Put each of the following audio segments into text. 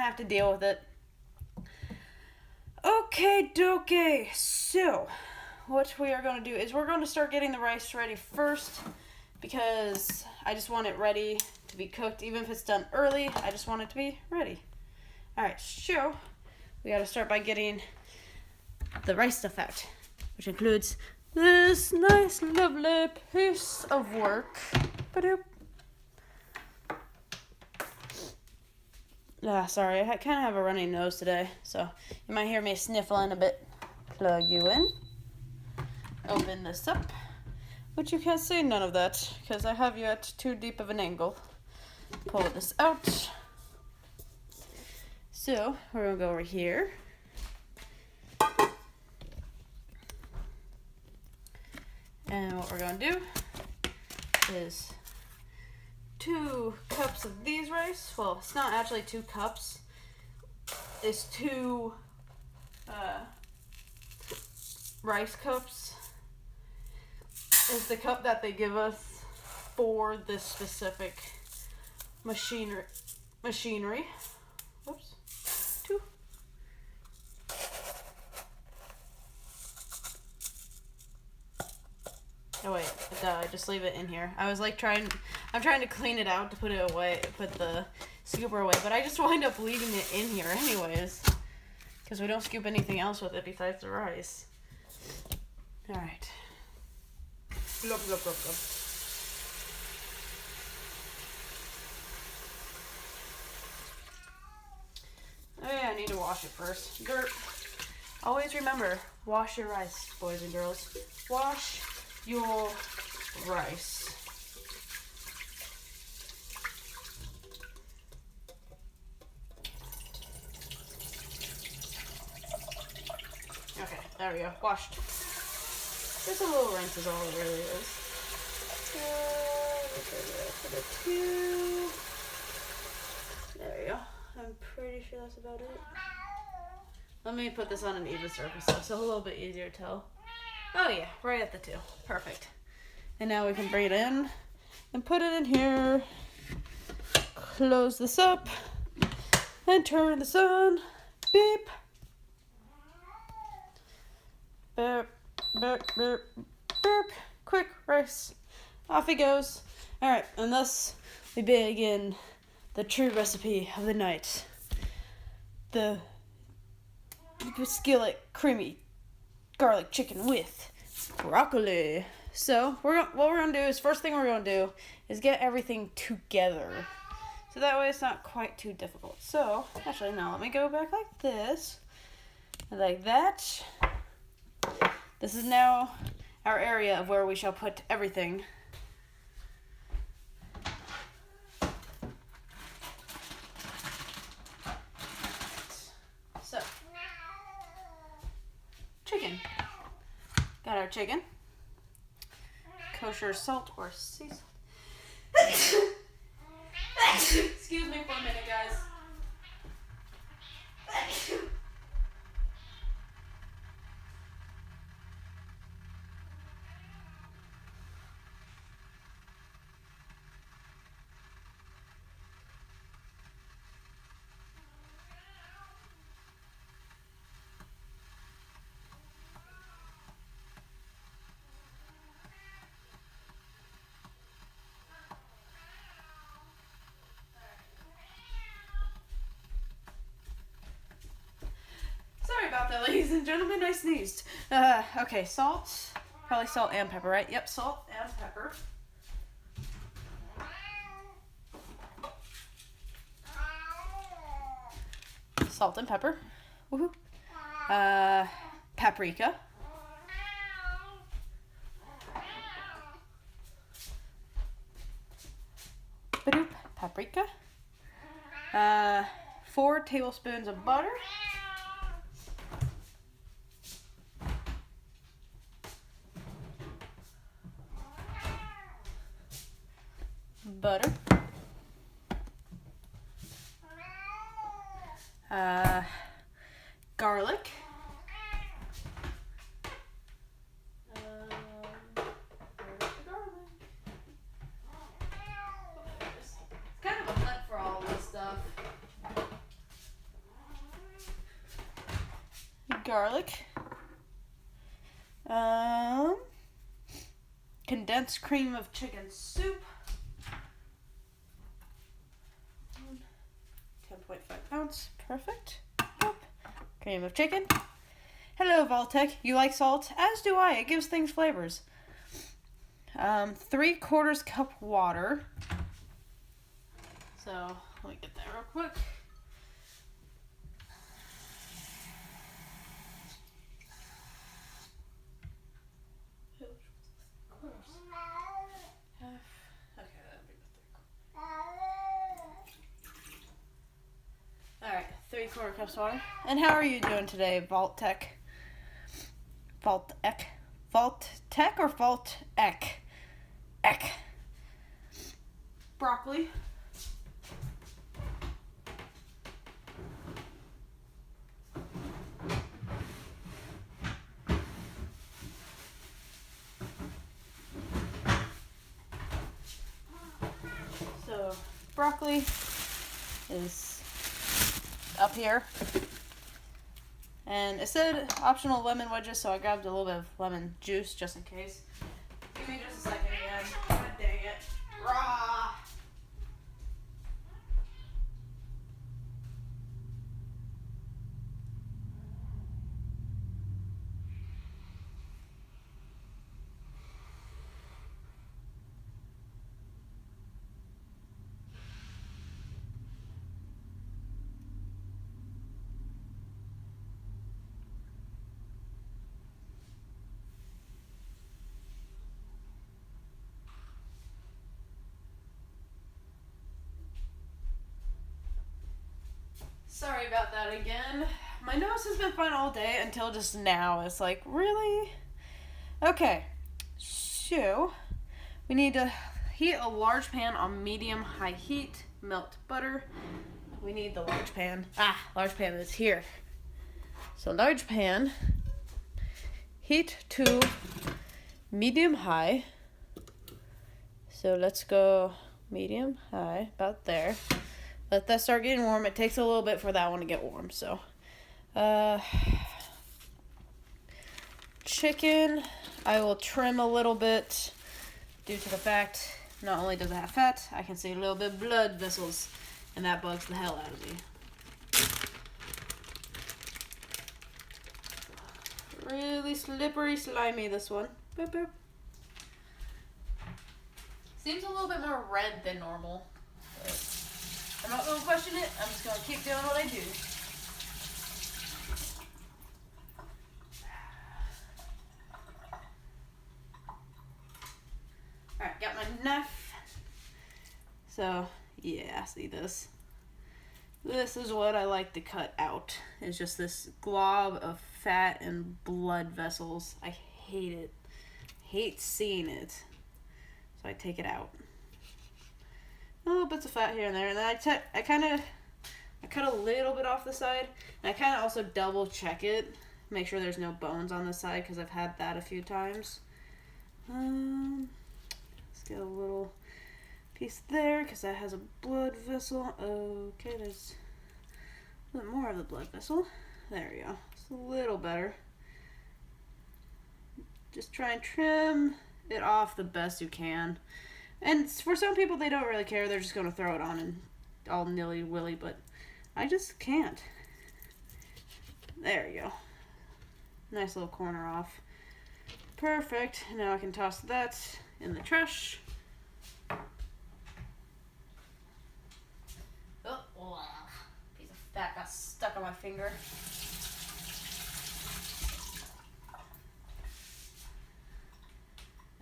have to deal with it. Okay, dokie. So, what we are going to do is we're going to start getting the rice ready first because I just want it ready to be cooked. Even if it's done early, I just want it to be ready. Alright, so we got to start by getting the rice stuff out, which includes this nice, lovely piece of work. Ba-doop. Sorry, I kind of have a runny nose today, so you might hear me sniffling a bit. Plug you in. Open this up, which you can't see none of that because I have you at too deep of an angle. Pull this out. So we're gonna go over here. And what we're gonna do is 2 cups of these rice. Well, it's not actually 2 cups. It's 2 rice cups. Is the cup that they give us for this specific machinery. Whoops. 2. Oh wait, I just leave it in here. I was like I'm trying to clean it out to put it away, put the scooper away, but I just wind up leaving it in here anyways, because we don't scoop anything else with it besides the rice. All right. Glub, glub, glub, glub. Oh yeah, I need to wash it first. Dirt. Always remember, wash your rice, boys and girls. Wash your rice. Okay, there we go. Washed. Just a little rinse is all it really is. For the 2. There we go. I'm pretty sure that's about it. Let me put this on an even surface so it's a little bit easier to tell. Oh yeah, right at the 2. Perfect. And now we can bring it in and put it in here. Close this up and turn this on. Beep. Beep. Beep. Beep. Beep. Quick rice. Off it goes. Alright, and thus we begin the true recipe of the night. The skillet creamy garlic chicken with broccoli. So what we're gonna do is, first thing we're gonna do is get everything together, so that way it's not quite too difficult. So actually, now let me go back like this, like that. This is now our area of where we shall put everything. So chicken. Got our chicken. Kosher salt or sea salt. Excuse me for a minute, guys. About that, ladies and gentlemen, I sneezed. Okay, salt. Probably salt and pepper, right? Yep, salt and pepper. Salt and pepper. Woohoo. Paprika. Ba-doop. Paprika. 4 tablespoons of butter. Butter. Garlic. It's kind of a hunt for all this stuff. garlic, condensed cream of chicken soup, 10.5 ounce, perfect. Cream of chicken. Hello, Vault-Tec. You like salt? As do I. It gives things flavors. 3/4 cup water. So, let me get that real quick. Alright, 3/4 cups water. And how are you doing today, Vault-Tec? Vault-Tec? Vault-Tec or Vault-Ec? Ec. Broccoli. So, broccoli is up here. And it said optional lemon wedges, so I grabbed a little bit of lemon juice just in case. Give me just a second again. God dang it. Rah! Sorry about that again. My nose has been fine all day until just now. It's like, really? Okay, so we need to heat a large pan on medium-high heat. Melt butter. We need the large pan. Large pan is here. So large pan, heat to medium-high. So let's go medium-high, about there. Let that start getting warm. It takes a little bit for that one to get warm. So, chicken, I will trim a little bit due to the fact not only does it have fat, I can see a little bit of blood vessels, and that bugs the hell out of me. Really slippery, slimy, this one. Boop, boop. Seems a little bit more red than normal. But I'm not going to question it. I'm just going to keep doing what I do. Alright, got my knife. So, yeah, see this? This is what I like to cut out. It's just this glob of fat and blood vessels. I hate it. Hate seeing it. So I take it out. Little bits of fat here and there, and then I cut a little bit off the side, and I kind of also double check it, make sure there's no bones on the side because I've had that a few times. Let's get a little piece there because that has a blood vessel. Okay, there's a little more of the blood vessel. There we go. It's a little better. Just try and trim it off the best you can. And for some people, they don't really care. They're just going to throw it on and all nilly-willy, but I just can't. There you go. Nice little corner off. Perfect. Now I can toss that in the trash. Oh, wow. Piece of fat got stuck on my finger.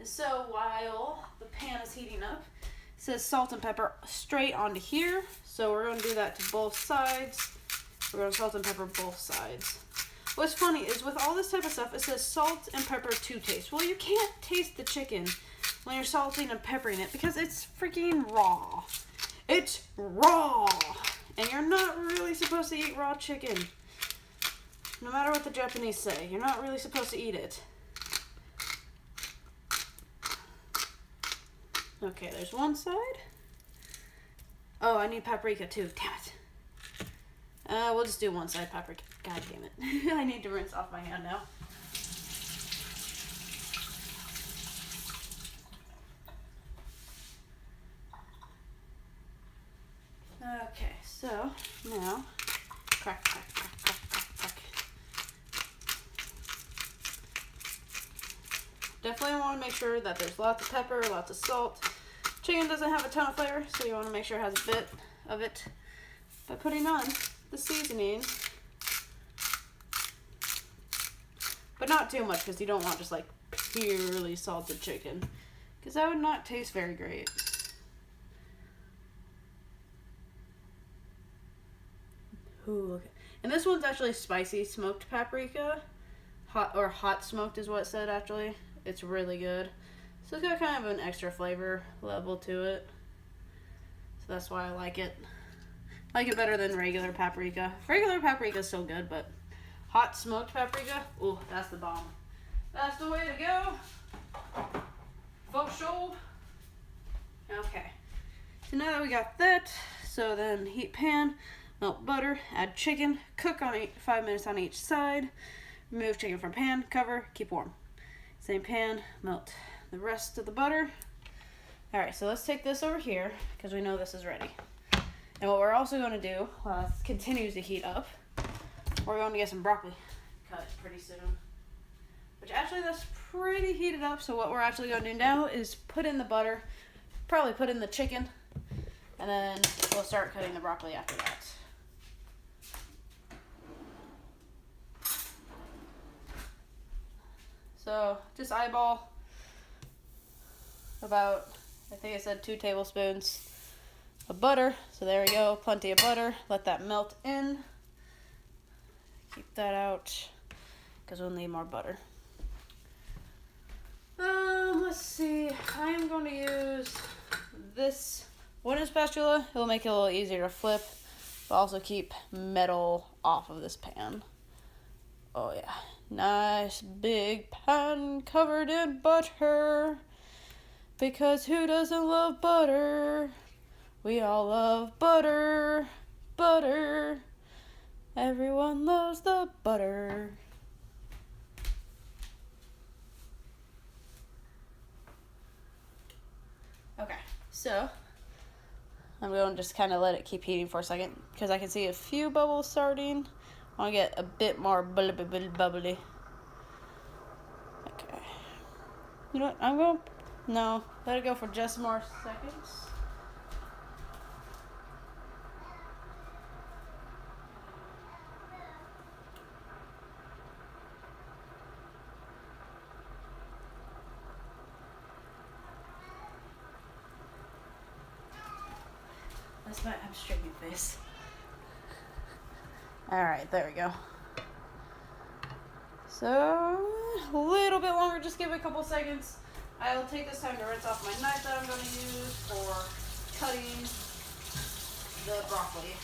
So while the pan is heating up, it says salt and pepper straight onto here. So we're going to do that to both sides. We're going to salt and pepper both sides. What's funny is with all this type of stuff, it says salt and pepper to taste. Well, you can't taste the chicken when you're salting and peppering it because it's freaking raw. It's raw. And you're not really supposed to eat raw chicken. No matter what the Japanese say, you're not really supposed to eat it. Okay, there's one side. Oh, I need paprika too. Damn it. We'll just do one side paprika. God damn it. I need to rinse off my hand now. Okay, so now crack, crack, crack, crack, crack, crack. Definitely want to make sure that there's lots of pepper, lots of salt. Chicken doesn't have a ton of flavor, so you want to make sure it has a bit of it by putting on the seasoning. But not too much, because you don't want just like purely salted chicken, because that would not taste very great. Ooh, okay. And this one's actually spicy smoked paprika. Hot smoked is what it said actually. It's really good. So it's got kind of an extra flavor level to it. So that's why I like it. I like it better than regular paprika. Regular paprika is still good, but hot smoked paprika, ooh, that's the bomb. That's the way to go. For sure. Okay. So now that we got that, so then heat pan. Melt butter, add chicken, cook on 5 minutes on each side, remove chicken from pan, cover, keep warm. Same pan, melt the rest of the butter. Alright, so let's take this over here, because we know this is ready. And what we're also going to do, while it continues to heat up, we're going to get some broccoli cut pretty soon. Which actually that's pretty heated up, so what we're actually going to do now is put in the butter, probably put in the chicken, and then we'll start cutting the broccoli after that. So just eyeball about, I think I said 2 tablespoons of butter. So there we go, plenty of butter. Let that melt in. Keep that out because we'll need more butter. Let's see, I am going to use this wooden spatula. It'll make it a little easier to flip, but also keep metal off of this pan. Oh yeah. Nice big pan covered in butter, because who doesn't love butter? We all love butter, butter. Everyone loves the butter. Okay, so I'm going to just kind of let it keep heating for a second, because I can see a few bubbles starting. I want to get a bit more bubbly. Okay. You know what? I'm going to... No. Let it go for just more seconds. That's my I'm streaming face. Alright, there we go. So, a little bit longer, just give it a couple seconds. I'll take this time to rinse off my knife that I'm going to use for cutting the broccoli.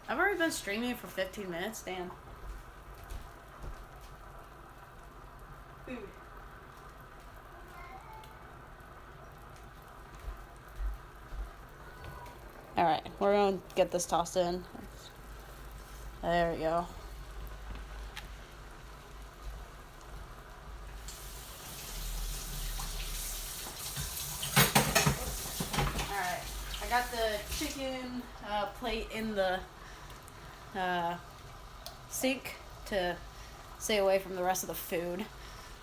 I've already been streaming for 15 minutes, damn. Ooh. Alright, we're going to get this tossed in. There we go. Alright, I got the chicken plate in the sink to stay away from the rest of the food.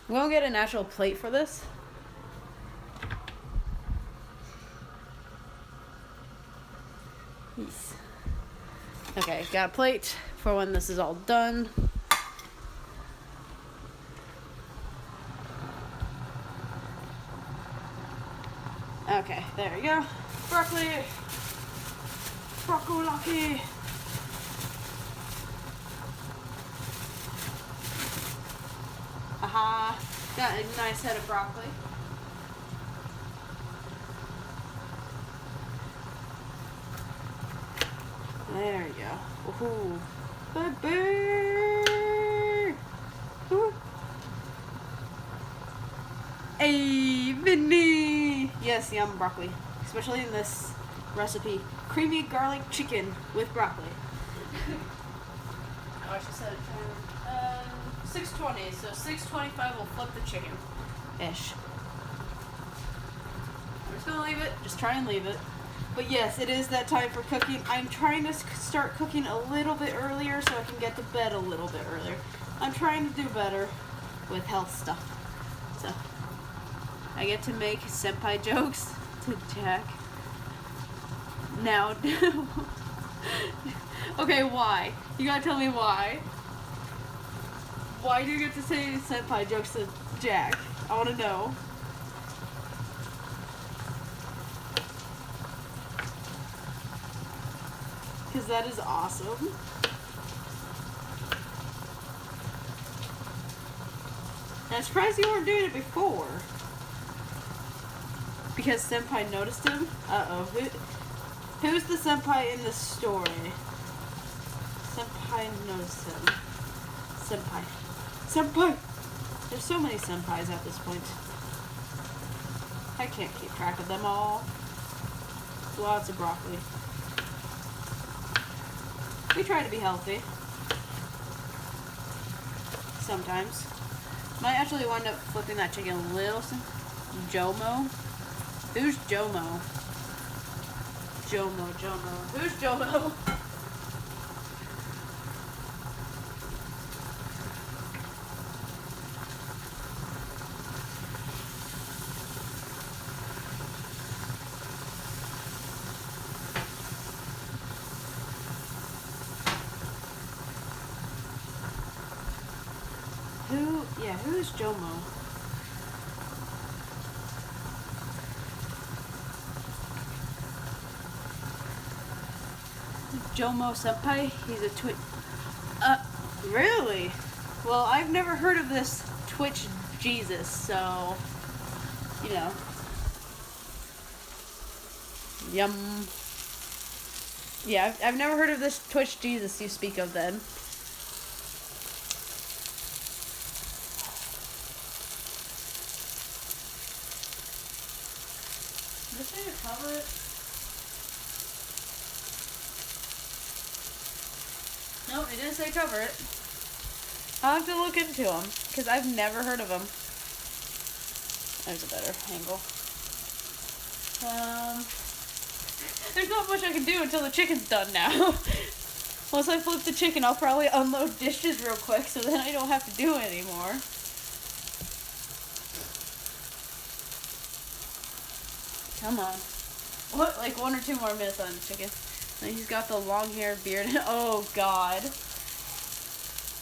I'm going to get an actual plate for this. Yes. Okay, got a plate for when this is all done. Okay, there we go. Broccoli. Broccoli. Aha. Got a nice head of broccoli. There we go. Ooh. Baby. Ooh. Hey, Vinny. Yes, yum broccoli. Especially in this recipe. Creamy garlic chicken with broccoli. Oh, she said 6:20, so 6:25 we'll flip the chicken-ish. I'm just gonna leave it, just try and leave it. But yes, it is that time for cooking. I'm trying to start cooking a little bit earlier so I can get to bed a little bit earlier. I'm trying to do better with health stuff. So, I get to make senpai jokes to Jack. Now, okay, why? You gotta tell me why. Why do you get to say senpai jokes to Jack? I wanna know. Because that is awesome. I'm surprised you weren't doing it before. Because senpai noticed him? Uh-oh. Who's the senpai in this story? Senpai noticed him. Senpai. Senpai! There's so many senpais at this point. I can't keep track of them all. Lots of broccoli. We try to be healthy. Sometimes. Might actually wind up flipping that chicken a little. Jomo? Who's Jomo? Jomo. Who's Jomo? Who's Jomo? Jomo senpai? He's a Twitch. Really? Well, I've never heard of this Twitch Jesus, so, you know. Yum. Yeah, I've never heard of this Twitch Jesus you speak of then. Cover it. Nope, it didn't say cover it. I'll have to look into them, because I've never heard of them. There's a better angle. There's not much I can do until the chicken's done now. Once I flip the chicken, I'll probably unload dishes real quick, so then I don't have to do it anymore. Come on. What, like 1 or 2 more minutes on the chicken. And he's got the long hair, beard, and oh god.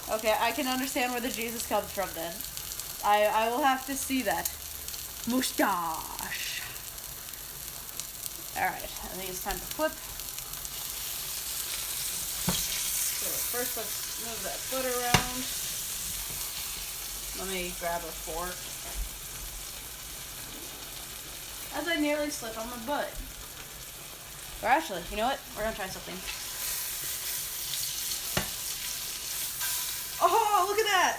Okay, I can understand where the Jesus comes from then. I will have to see that. Mustache. Alright, I think it's time to flip. So first let's move that foot around. Let me grab a fork. As I nearly slip on my butt. Or actually, you know what? We're gonna try something. Oh, look at that!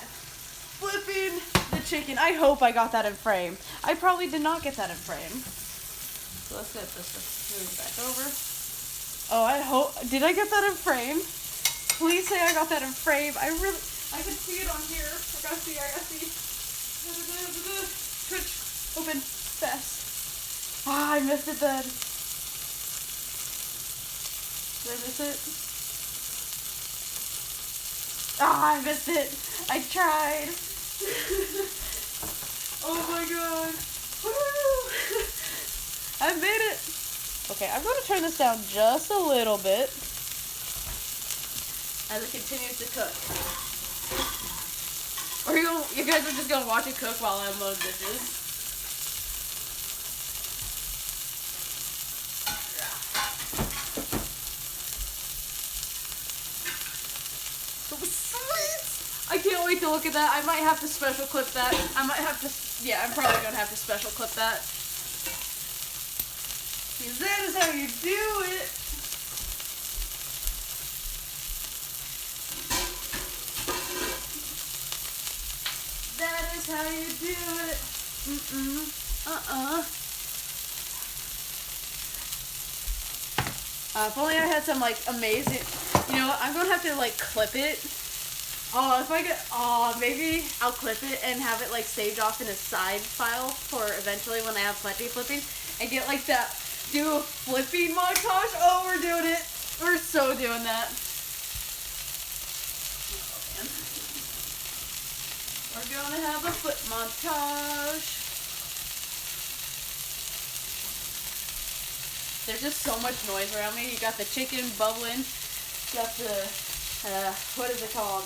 Flipping the chicken. I hope I got that in frame. I probably did not get that in frame. So let's get this moved back over. Oh, I hope. Did I get that in frame? Please say I got that in frame. I can see it on here. I gotta see. Twitch. Open. Fast. Ah, I missed it then. Did I miss it? Ah, I missed it. I tried. Oh my god. Woo! I made it. Okay, I'm going to turn this down just a little bit as it continues to cook. Or you guys are just going to watch it cook while I unload dishes. I can't wait to look at that. I might have to special clip that. I'm probably going to have to special clip that. Because that is how you do it. That is how you do it. If only I had some, like, amazing... You know what? I'm going to have to, like, clip it. Oh, if I get... Oh, maybe I'll clip it and have it, like, saved off in a side file for eventually when I have plenty flipping. And get, like, that... Do a flipping montage. Oh, we're doing it. We're so doing that. Oh, man. We're going to have a flip montage. There's just so much noise around me. You got the chicken bubbling. You got the, what is it called?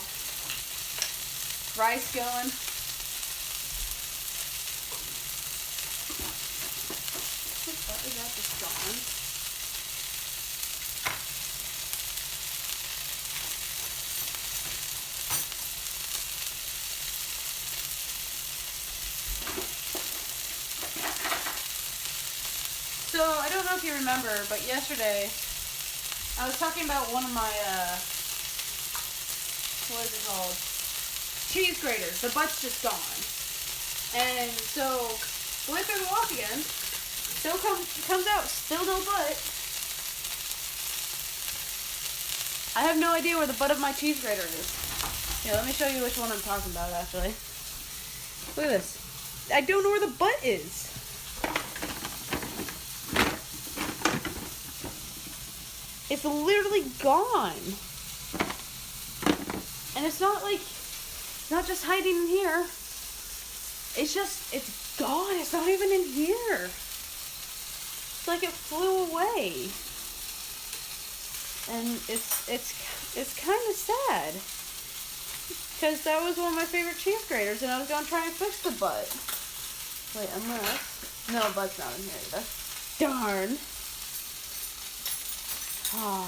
Rice going. What is that just gone? So, I don't know if you remember, but yesterday, I was talking about one of my, what is it called? Cheese graters. The butt's just gone. And so, went through the wash again. Still comes out. Still no butt. I have no idea where the butt of my cheese grater is. Here, let me show you which one I'm talking about, actually. Look at this. I don't know where the butt is. It's literally gone. And it's not like, it's not just hiding in here. It's just, it's gone. It's not even in here. It's like it flew away. And it's kind of sad. Because that was one of my favorite cheese graters and I was going to try and fix the butt. Wait, unless, no, butt's not in here either. Darn. Oh,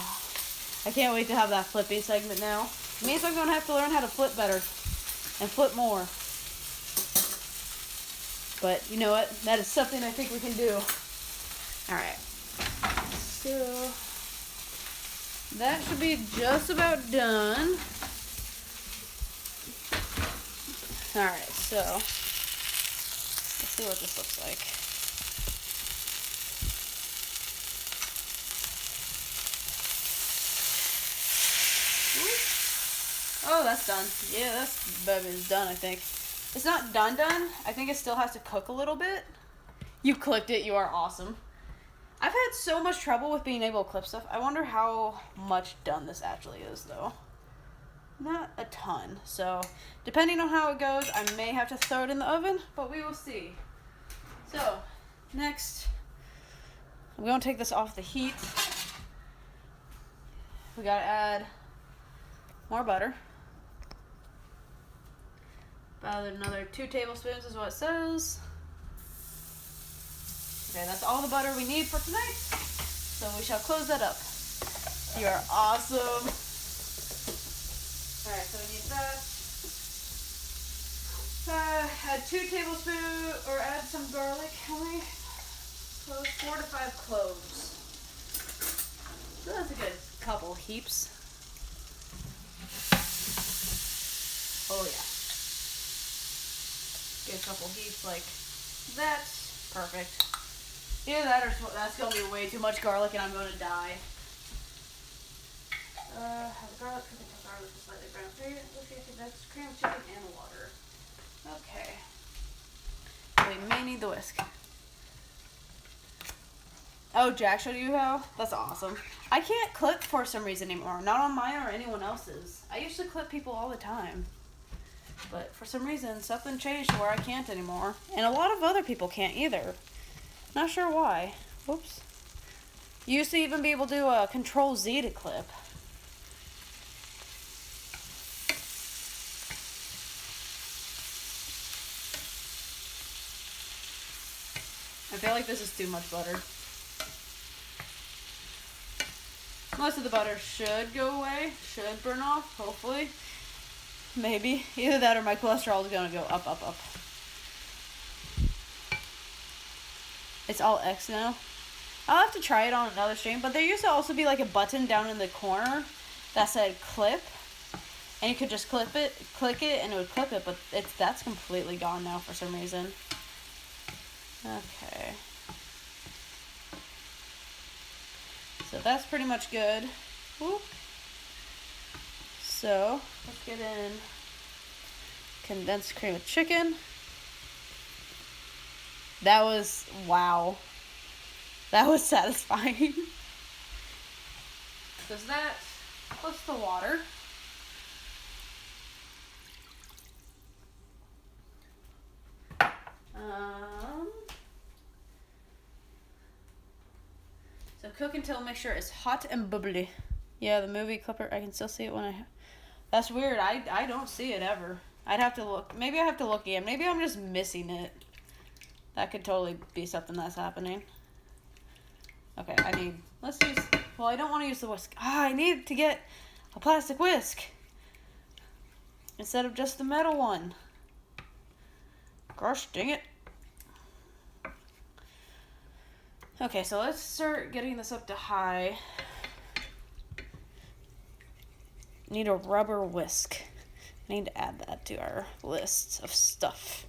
I can't wait to have that flipping segment now. It means I'm going to have to learn how to flip better and flip more. But you know what? That is something I think we can do. Alright. So, that should be just about done. Alright, so, let's see what this looks like. Oh, that's done. Yeah, that's baby's done, I think. It's not done. I think it still has to cook a little bit. You clipped it. You are awesome. I've had so much trouble with being able to clip stuff. I wonder how much done this actually is, though. Not a ton. So, depending on how it goes, I may have to throw it in the oven, but we will see. So, next, I'm going to take this off the heat. We got to add more butter. About another 2 tablespoons is what it says. Okay, that's all the butter we need for tonight. So we shall close that up. You are awesome. Alright, so we need that. Add 2 tablespoons, or add some garlic. How many? Cloves? 4 to 5 cloves. So that's a good couple heaps. Oh yeah. Get a couple heaps like that. Perfect. Either that or that's going to be way too much garlic and I'm going to die. Have the garlic cooking until garlic is slightly brown. Okay, that's cream chicken and water. Okay. We may need the whisk. Oh, Jack showed you how? That's awesome. I can't clip for some reason anymore. Not on mine or anyone else's. I used to clip people all the time. But for some reason, something changed to where I can't anymore. And a lot of other people can't either. Not sure why. Whoops. You used to even be able to do a Control Z to clip. I feel like this is too much butter. Most of the butter should go away. Should burn off, hopefully. Maybe. Either that or my cholesterol is going to go up, up, up. It's all X now. I'll have to try it on another stream, but there used to also be like a button down in the corner that said clip. And you could just click it, and it would clip it, but that's completely gone now for some reason. Okay. So So that's pretty much good. Whoop. So let's get in condensed cream of chicken. That was, wow. That was satisfying. There's that, plus the water. So cook until mixture is hot and bubbly. Yeah, the movie clipper, I can still see it when I... That's weird. I don't see it ever. I'd have to look. Maybe I have to look again. Maybe I'm just missing it. That could totally be something that's happening. Okay, let's use... Well, I don't want to use the whisk. I need to get a plastic whisk instead of just the metal one. Gosh dang it. Okay, so let's start getting this up to high. Need a rubber whisk. I need to add that to our list of stuff.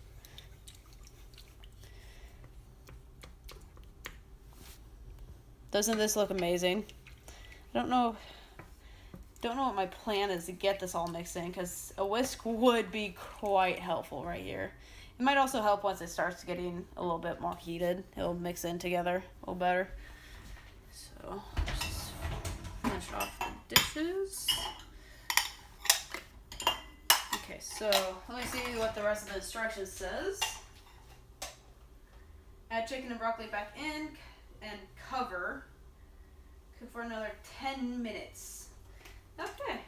Doesn't this look amazing? I don't know what my plan is to get this all mixed in, because a whisk would be quite helpful right here. It might also help once it starts getting a little bit more heated. It'll mix in together a little better. So, just finish off the dishes. Okay, so let me see what the rest of the instructions says. Add chicken and broccoli back in and cover. Cook for another 10 minutes. Okay.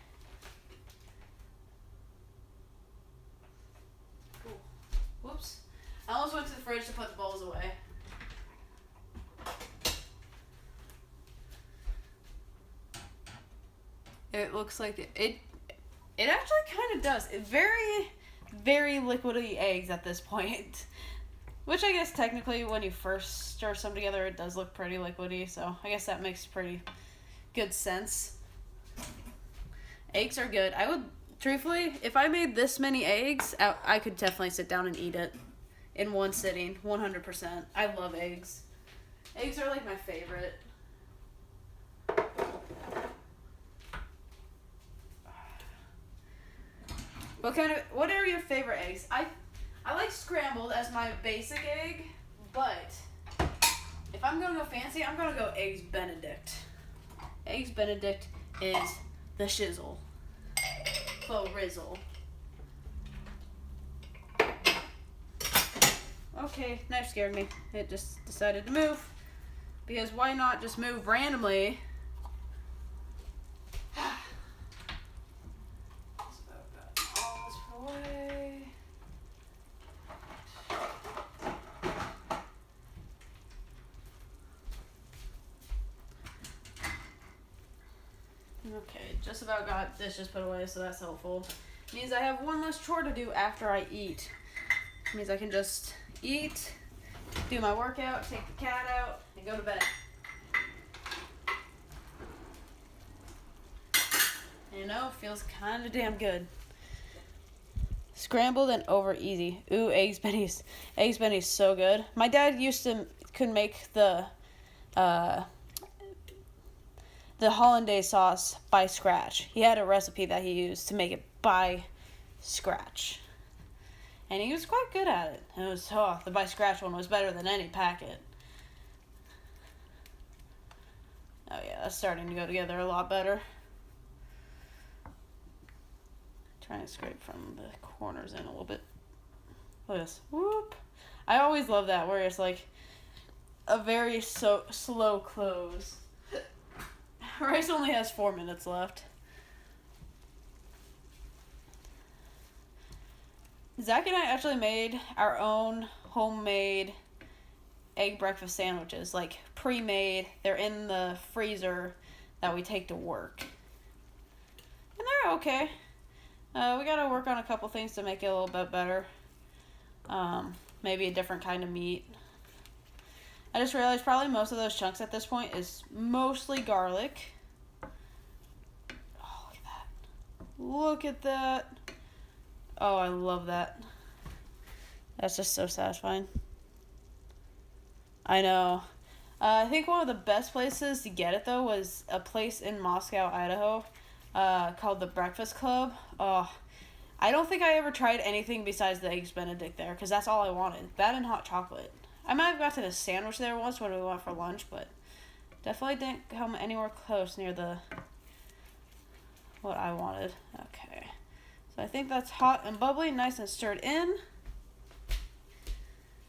Cool. Whoops. I almost went to the fridge to put the bowls away. It looks like it actually kind of does. It very liquidy eggs at this point. Which I guess technically when you first stir some together it does look pretty liquidy, so I guess that makes pretty good sense. Eggs are good. I would, truthfully, if I made this many eggs, I could definitely sit down and eat it in one sitting, 100%. I love eggs. Eggs are like my favorite. What are your favorite eggs? I like scrambled as my basic egg, but if I'm gonna go fancy, I'm gonna go Eggs Benedict. Eggs Benedict is the shizzle. Faux rizzle. Okay, knife scared me. It just decided to move. Because why not just move randomly? Okay, just about got this just put away, so that's helpful. Means I have one less chore to do after I eat. Means I can just eat, do my workout, take the cat out, and go to bed. You know, feels kind of damn good. Scrambled and over easy. Ooh, Eggs Benny's. Eggs Benny's so good. My dad could make the hollandaise sauce by scratch. He had a recipe that he used to make it by scratch. And he was quite good at it. The by scratch one was better than any packet. Oh yeah, that's starting to go together a lot better. Trying to scrape from the corners in a little bit. Look at this. Whoop. I always love that, where it's like a very slow close. Rice only has 4 minutes left. Zach and I actually made our own homemade egg breakfast sandwiches, like pre-made. They're in the freezer that we take to work. And they're okay. We gotta work on a couple things to make it a little bit better. Maybe a different kind of meat. I just realized probably most of those chunks at this point is mostly garlic. Oh, look at that. Look at that. Oh, I love that. That's just so satisfying. I know. I think one of the best places to get it, though, was a place in Moscow, Idaho, called the Breakfast Club. Oh, I don't think I ever tried anything besides the Eggs Benedict there, because that's all I wanted. That and hot chocolate. I might have gotten a sandwich there once when we went for lunch, but definitely didn't come anywhere close near the what I wanted. Okay. So I think that's hot and bubbly, nice and stirred in.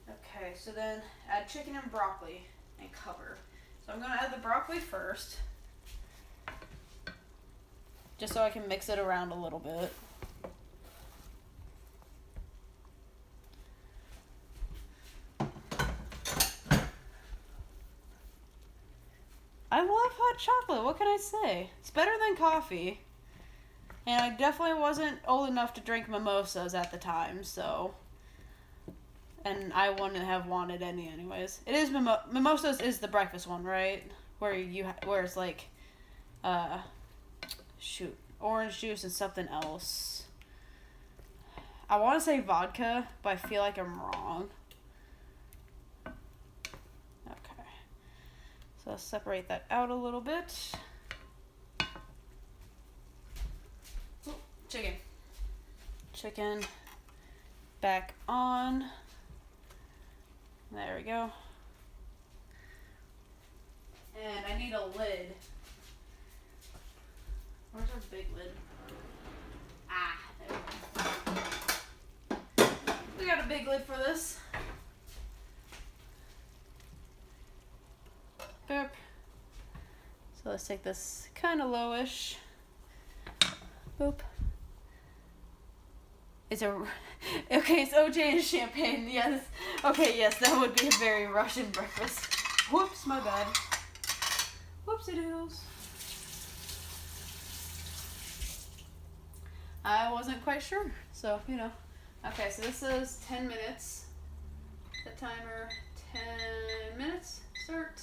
Okay, so then add chicken and broccoli and cover. So I'm going to add the broccoli first, just so I can mix it around a little bit. I love hot chocolate, what can I say? It's better than coffee. And I definitely wasn't old enough to drink mimosas at the time, so... And I wouldn't have wanted any anyways. It is mimosas is the breakfast one, right? Where it's like, orange juice and something else. I want to say vodka, but I feel like I'm wrong. Okay. So let's separate that out a little bit. Ooh, chicken back on. There we go. And I need a lid. Where's our big lid? Ah, there we go. We got a big lid for this. Boop. So let's take this kind of lowish. Boop. It's OJ and champagne. Yes. Okay, yes, that would be a very Russian breakfast. Whoops, my bad. Whoopsie doodles. I wasn't quite sure, so, you know. Okay, so this is 10 minutes. The timer, 10 minutes. Start.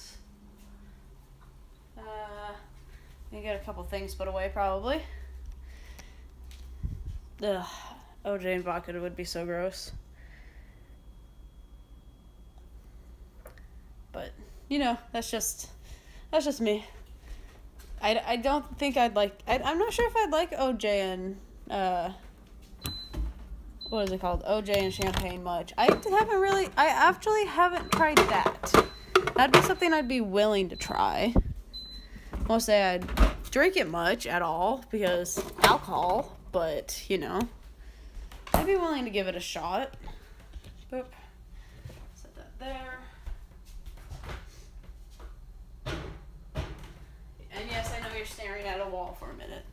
You get a couple things put away, probably. Ugh. OJ and vodka would be so gross. But, you know, that's just me. I don't think I'd like... I'm not sure if I'd like OJ and... what is it called? OJ and champagne much. I actually haven't tried that. That'd be something I'd be willing to try. I won't say I'd drink it much at all, because alcohol, but, you know... I'd be willing to give it a shot. Boop. Set that there. And yes, I know you're staring at a wall for a minute.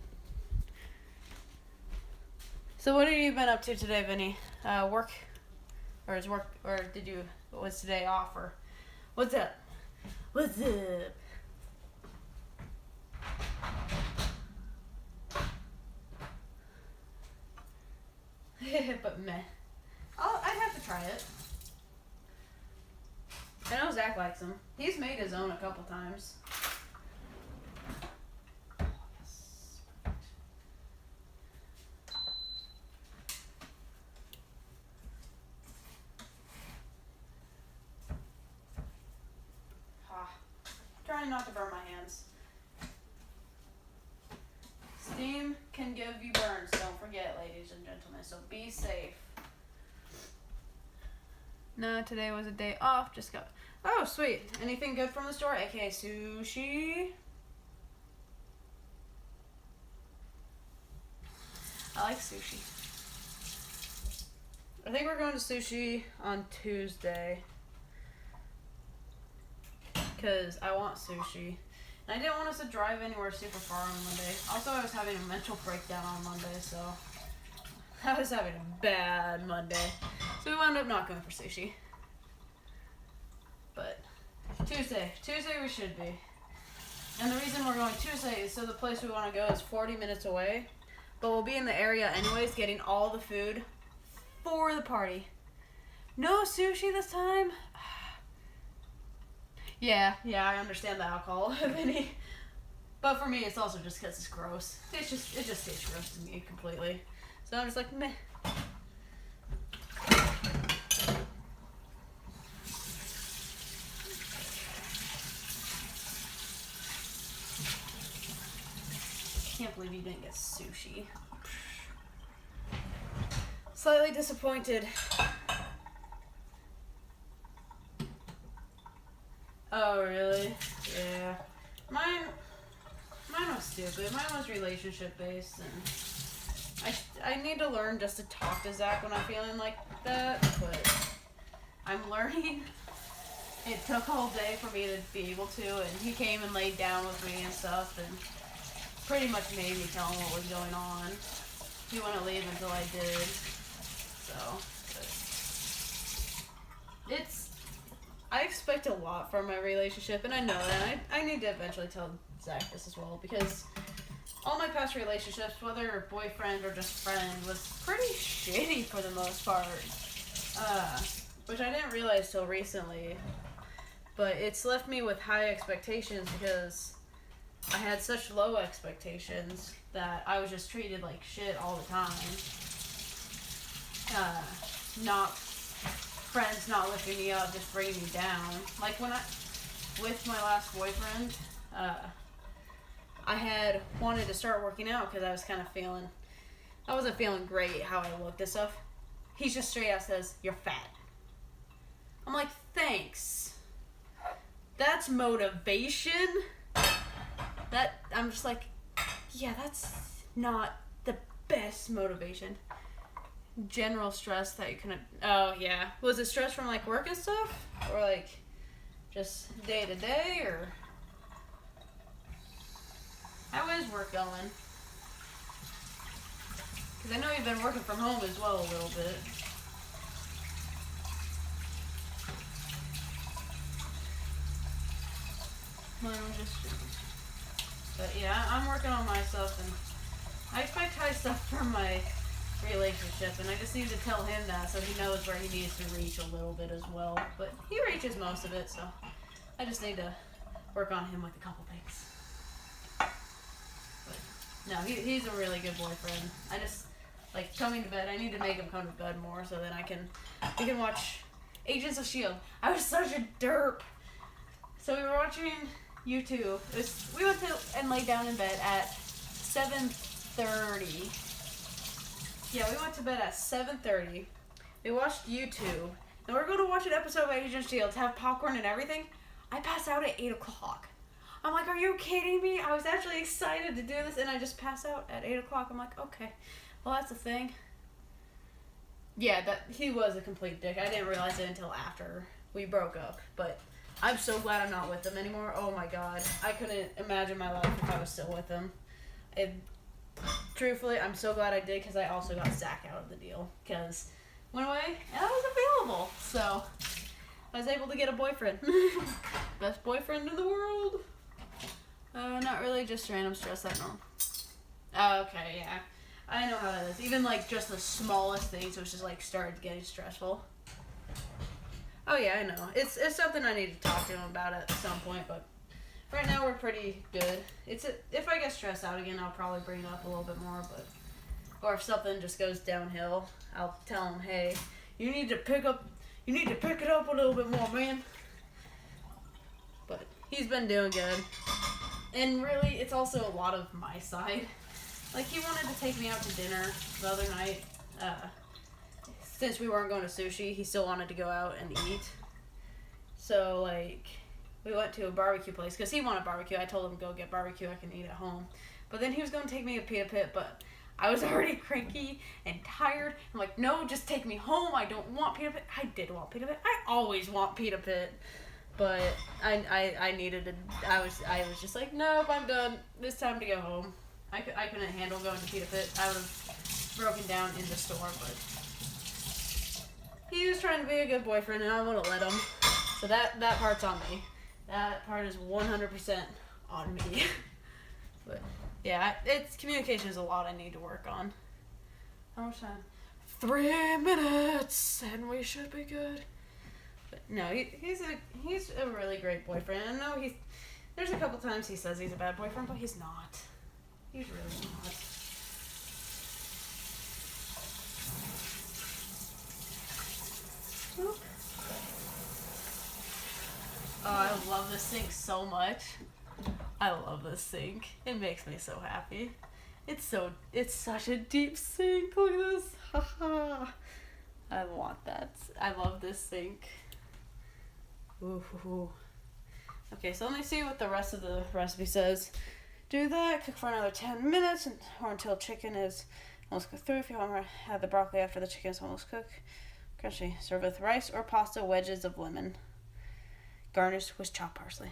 So what have you been up to today, Vinny? Work? Or is work, or was today off, or what's up? What's up? But meh. I'd have to try it. I know Zach likes them. He's made his own a couple times. Oh, yes. Trying not to burn my hands. Steam can give you burns, don't forget, ladies and gentlemen, so be safe. No, today was a day off, just got... Oh, sweet. Anything good from the store? AKA sushi. I like sushi. I think we're going to sushi on Tuesday. Because I want sushi. And I didn't want us to drive anywhere super far on Monday. Also, I was having a mental breakdown on Monday, so... I was having a bad Monday. So we wound up not going for sushi. But Tuesday we should be. And the reason we're going Tuesday is so the place we want to go is 40 minutes away. But we'll be in the area anyways, getting all the food for the party. No sushi this time? Yeah, I understand the alcohol, Vinny. But for me, it's also just because it's gross. It just tastes gross to me completely. So I'm just like, meh. Can't believe you didn't get sushi. Slightly disappointed. Oh, really? Yeah. Mine was stupid. Mine was relationship based, and I need to learn just to talk to Zach when I'm feeling like that, but I'm learning. It took a whole day for me to be able to, and he came and laid down with me and stuff, and pretty much made me tell him what was going on. He wouldn't leave until I did. So, I expect a lot from my relationship, and I know that. I need to eventually tell Zach this as well, because all my past relationships, whether boyfriend or just friend, was pretty shitty for the most part. Which I didn't realize till recently. But it's left me with high expectations because I had such low expectations that I was just treated like shit all the time. Friends not lifting me up, just bringing me down. Like with my last boyfriend, I had wanted to start working out because I was kind of I wasn't feeling great how I looked and stuff. He just straight out says, "You're fat." I'm like, thanks. That's motivation. I'm just like, yeah, that's not the best motivation. General stress that you couldn't. Oh yeah, was it stress from like work and stuff, or like just day to day, or how is work going? Because I know you've been working from home as well a little bit. But yeah, I'm working on my stuff, and I expect high stuff from my relationship, and I just need to tell him that so he knows where he needs to reach a little bit as well. But he reaches most of it, so I just need to work on him with a couple things. But no, he's a really good boyfriend. I just like coming to bed. I need to make him come to bed more so that we can watch Agents of S.H.I.E.L.D. I was such a derp. So we were watching YouTube. We went to and laid down in bed at 7:30. Yeah, we went to bed at 7:30. We watched YouTube. And we're going to watch an episode of Agents of S.H.I.E.L.D. to have popcorn and everything. I passed out at 8 o'clock. I'm like, are you kidding me? I was actually excited to do this, and I just passed out at 8 o'clock. I'm like, okay, well, that's a thing. Yeah, he was a complete dick. I didn't realize it until after we broke up, but I'm so glad I'm not with him anymore. Oh my god. I couldn't imagine my life if I was still with him. Truthfully, I'm so glad I did because I also got Zach out of the deal. Because went away and I was available. So I was able to get a boyfriend. Best boyfriend in the world. Not really, just random stress. I know. Oh, okay, yeah. I know how that is. Even like just the smallest things, which is like started getting stressful. Oh yeah, I know. It's something I need to talk to him about at some point, but right now we're pretty good. If I get stressed out again, I'll probably bring it up a little bit more, or if something just goes downhill, I'll tell him, hey, you need to pick it up a little bit more, man. But he's been doing good. And really, it's also a lot of my side. Like, he wanted to take me out to dinner the other night. Since we weren't going to sushi, he still wanted to go out and eat. So, like, we went to a barbecue place because he wanted barbecue. I told him, go get barbecue. I can eat at home. But then he was going to take me to Pita Pit, but I was already cranky and tired. I'm like, no, just take me home. I don't want Pita Pit. I did want Pita Pit. I always want Pita Pit. But I needed to, I was just like, nope, I'm done. It's time to go home. I couldn't handle going to Pita Pit. I would have broken down in the store, but he was trying to be a good boyfriend, and I wouldn't let him. So that part's on me. That part is 100% on me. But yeah, communication is a lot I need to work on. How much time? 3 minutes, and we should be good. But no, he's a really great boyfriend. I know there's a couple times he says he's a bad boyfriend, but he's not. He's really not. Oop. Oh, I love this sink so much. I love this sink. It makes me so happy. It's such a deep sync. Look at this. Haha. I want that. I love this sync. Ooh. Okay, so let me see what the rest of the recipe says. Do that, cook for another 10 minutes or until chicken is almost cooked through. If you want to have the broccoli after the chicken is almost cooked. Crunchy. Serve with rice or pasta, wedges of lemon. Garnish with chopped parsley.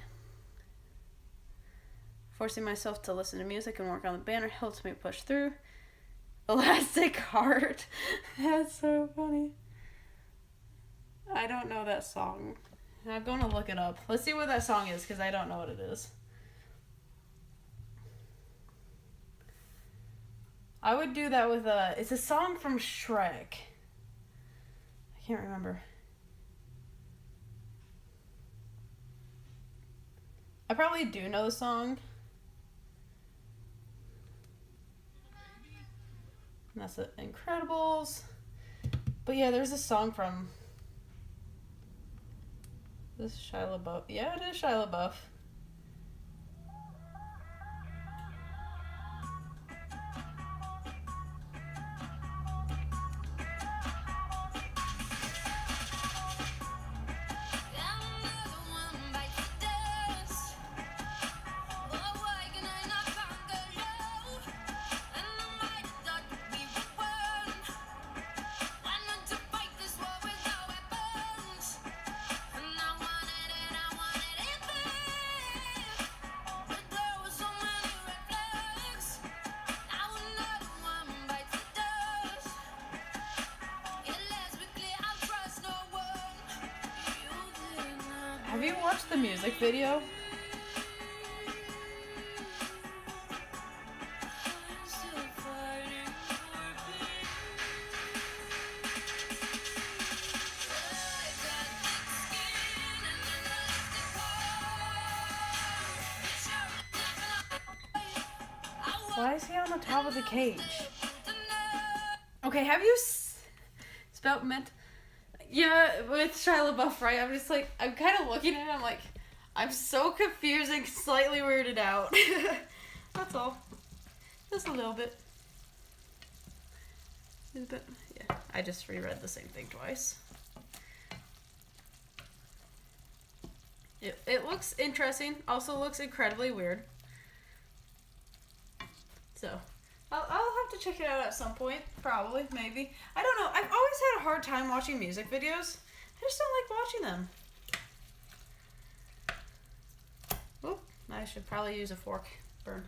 Forcing myself to listen to music and work on the banner helps me push through. Elastic Heart. That's so funny. I don't know that song. I'm going to look it up. Let's see what that song is, because I don't know what it is. I would do that with it's a song from Shrek. I can't remember. I probably do know the song. And that's the Incredibles. But yeah, there's a song from... This is Shia LaBeouf. Yeah, it is Shia LaBeouf. Have you watched the music video? Why is he on the top of the cage? Okay, have you spelt mint? Yeah, with Shia LaBeouf, right? I'm just like, I'm kind of looking at it, I'm like, I'm so confused and slightly weirded out. That's all. Just a little bit. Yeah, I just reread the same thing twice. It looks interesting, also looks incredibly weird. So, I'll have to check it out at some point, probably, maybe. I don't know, I've always had a hard time watching music videos. I just don't like watching them. Oop, I should probably use a fork. Burn.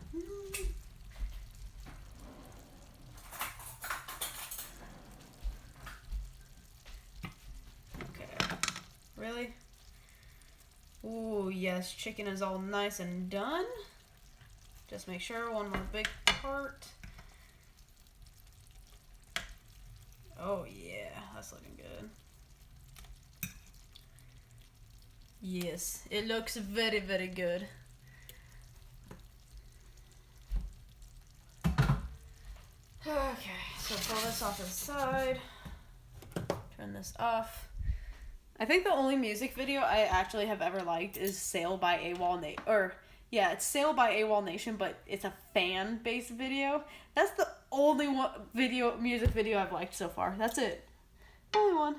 Okay, really? Ooh, yes, chicken is all nice and done. Just make sure, one more big part. Oh yeah, that's looking good. Yes, it looks very, very good. Okay, so pull this off to the side. Turn this off. I think the only music video I actually have ever liked is Sail by AWOL Nation, or yeah, it's Sail by AWOL Nation, but it's a fan-based video. That's the only one music video I've liked so far. That's it. Only one.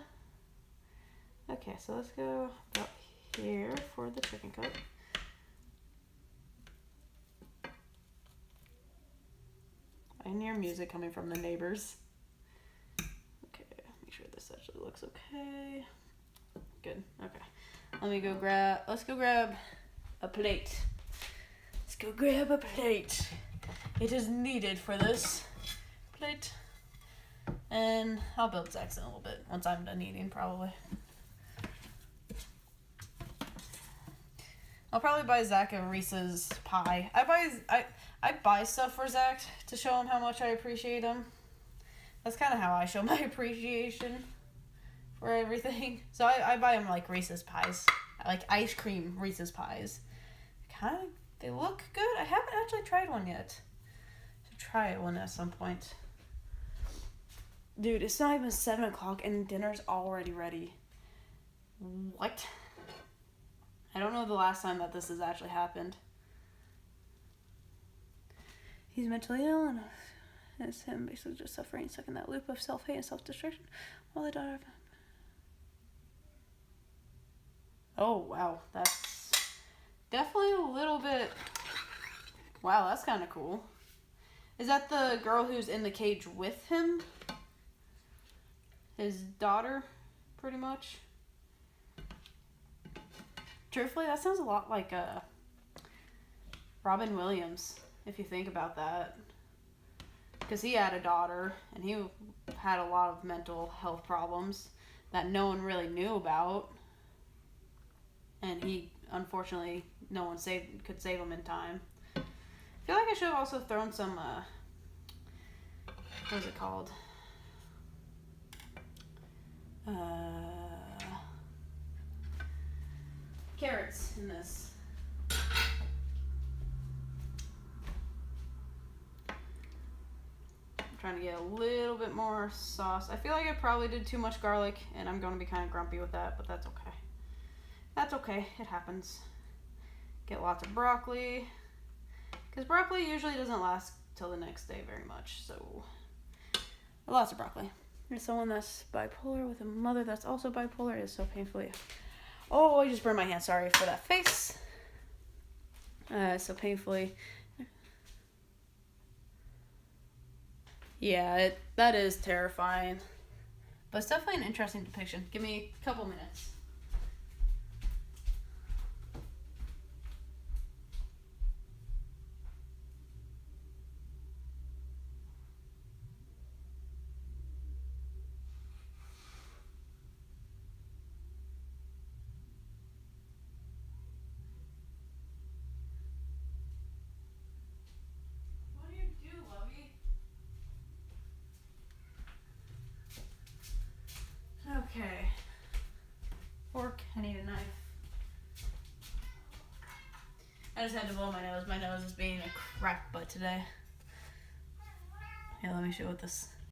Okay, so let's go about here for the chicken cut. I hear music coming from the neighbors. Okay, make sure this actually looks okay. Good. Okay. Let's go grab a plate. Let's go grab a plate. It is needed for this plate. And I'll build Zach's in a little bit once I'm done eating, probably. I'll probably buy Zach a Reese's pie. I buy stuff for Zach to show him how much I appreciate him. That's kind of how I show my appreciation for everything. So I buy him like Reese's pies, like ice cream Reese's pies. They look good. I haven't actually tried one yet. Should try one at some point. Dude, it's not even 7 o'clock and dinner's already ready. What? I don't know the last time that this has actually happened. he's mentally ill, and it's him basically just suffering, stuck in that loop of self-hate and self-destruction while the daughter of... Oh, wow. That's definitely a little bit... Wow, that's kind of cool. Is that the girl who's in the cage with him? His daughter, pretty much? Truthfully, that sounds a lot like Robin Williams, if you think about that. Because he had a daughter, and he had a lot of mental health problems that no one really knew about. And he, unfortunately, no one could save him in time. I feel like I should have also thrown some, what is it called? Carrots in this. I'm trying to get a little bit more sauce. I feel like I probably did too much garlic, and I'm going to be kind of grumpy with that, but that's okay. That's okay. It happens. Get lots of broccoli, because broccoli usually doesn't last till the next day very much, so lots of broccoli. There's someone that's bipolar with a mother that's also bipolar. It is so painfully... Oh, I just burned my hand. Sorry for that face. So painfully... Yeah, that is terrifying. But it's definitely an interesting depiction. Give me a couple minutes. Okay. Fork. I need a knife. I just had to blow my nose. My nose is being a crap butt today. Here, let me show you what this